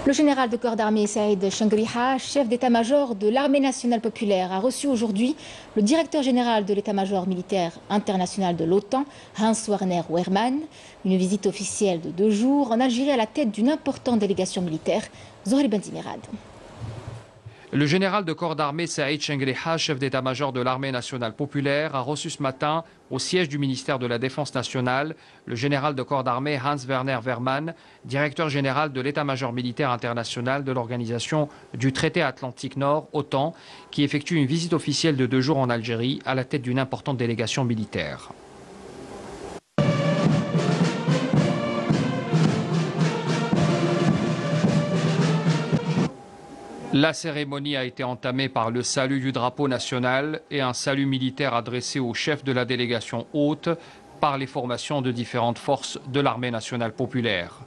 Le général de corps d'armée Saïd Changriha, chef d'état-major de l'armée nationale populaire, a reçu aujourd'hui le directeur général de l'état-major militaire international de l'OTAN, Hans-Werner Wehrmann. Une visite officielle de 2 jours en Algérie à la tête d'une importante délégation militaire. Zohri Benzimirad. Le général de corps d'armée Saïd Changriha, chef d'état-major de l'armée nationale populaire, a reçu ce matin au siège du ministère de la Défense nationale le général de corps d'armée Hans-Werner Wehrmann, directeur général de l'état-major militaire international de l'organisation du traité Atlantique Nord, OTAN, qui effectue une visite officielle de 2 jours en Algérie à la tête d'une importante délégation militaire. La cérémonie a été entamée par le salut du drapeau national et un salut militaire adressé au chef de la délégation haute par les formations de différentes forces de l'armée nationale populaire.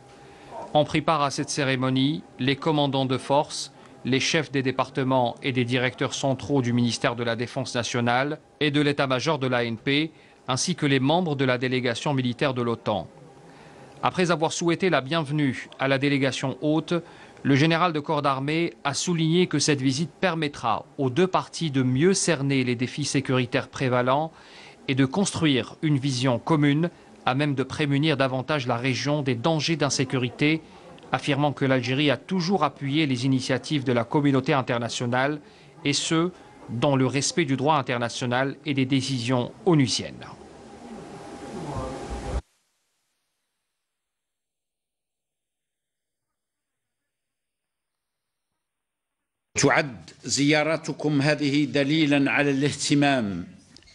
Ont pris part à cette cérémonie les commandants de force, les chefs des départements et des directeurs centraux du ministère de la Défense nationale et de l'état-major de l'ANP, ainsi que les membres de la délégation militaire de l'OTAN. Après avoir souhaité la bienvenue à la délégation haute, le général de corps d'armée a souligné que cette visite permettra aux 2 parties de mieux cerner les défis sécuritaires prévalents et de construire une vision commune à même de prémunir davantage la région des dangers d'insécurité, affirmant que l'Algérie a toujours appuyé les initiatives de la communauté internationale, et ce, dans le respect du droit international et des décisions onusiennes. تعد زيارتكم هذه دليلا على الاهتمام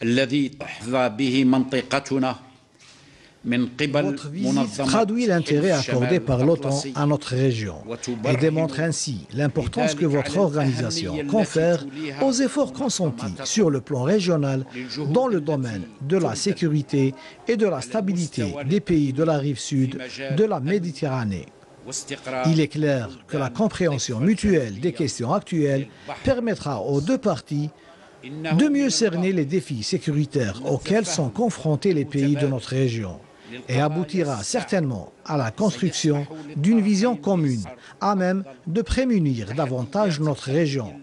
الذي تحظى به منطقتنا من قبل Votre visite traduit l'intérêt accordé par l'OTAN à notre région et démontre ainsi l'importance que votre organisation confère aux efforts consentis sur le plan régional dans le domaine de la sécurité et de la stabilité des pays de la rive sud de la Méditerranée. Il est clair que la compréhension mutuelle des questions actuelles permettra aux 2 parties de mieux cerner les défis sécuritaires auxquels sont confrontés les pays de notre région et aboutira certainement à la construction d'une vision commune à même de prémunir davantage notre région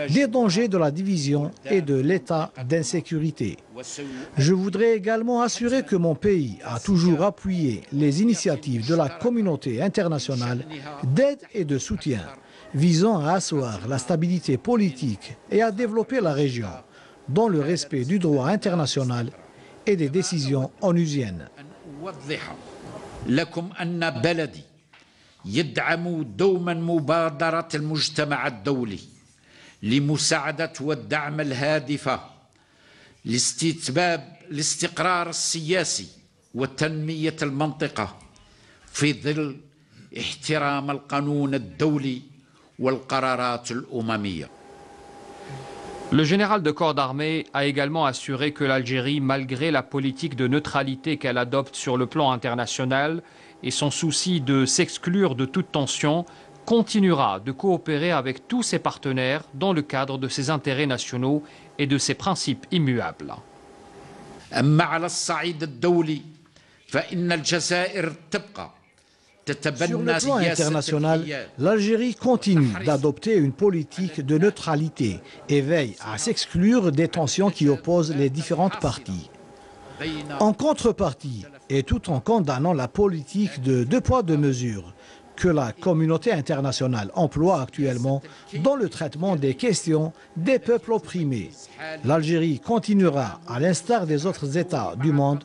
des dangers de la division et de l'état d'insécurité. Je voudrais également assurer que mon pays a toujours appuyé les initiatives de la communauté internationale d'aide et de soutien visant à asseoir la stabilité politique et à développer la région dans le respect du droit international et des décisions onusiennes. لكم أن بلدي يدعم دوما مبادرة المجتمع الدولي لمساعدة والدعم الهادفة لاستتباب الاستقرار السياسي وتنمية المنطقة في ظل احترام القانون الدولي والقرارات الأممية. Le général de corps d'armée a également assuré que l'Algérie, malgré la politique de neutralité qu'elle adopte sur le plan international et son souci de s'exclure de toute tension, continuera de coopérer avec tous ses partenaires dans le cadre de ses intérêts nationaux et de ses principes immuables. Sur le plan international, l'Algérie continue d'adopter une politique de neutralité et veille à s'exclure des tensions qui opposent les différentes parties. En contrepartie, et tout en condamnant la politique de 2 poids 2 mesures que la communauté internationale emploie actuellement dans le traitement des questions des peuples opprimés, l'Algérie continuera, à l'instar des autres États du monde,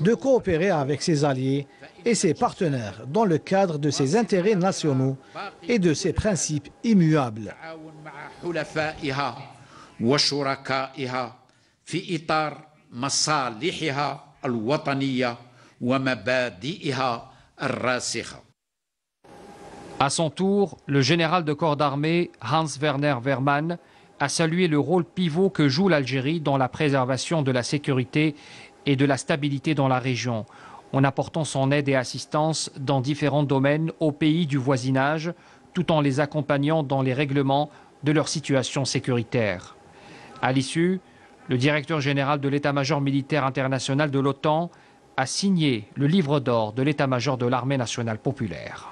de coopérer avec ses alliés et ses partenaires dans le cadre de ses intérêts nationaux et de ses principes immuables. À son tour, le général de corps d'armée Hans-Werner Wehrmann a salué le rôle pivot que joue l'Algérie dans la préservation de la sécurité et de la stabilité dans la région, en apportant son aide et assistance dans différents domaines aux pays du voisinage, tout en les accompagnant dans les règlements de leur situation sécuritaire. À l'issue, le directeur général de l'état-major militaire international de l'OTAN a signé le livre d'or de l'état-major de l'armée nationale populaire.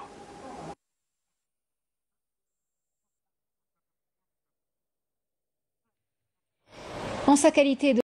En sa qualité de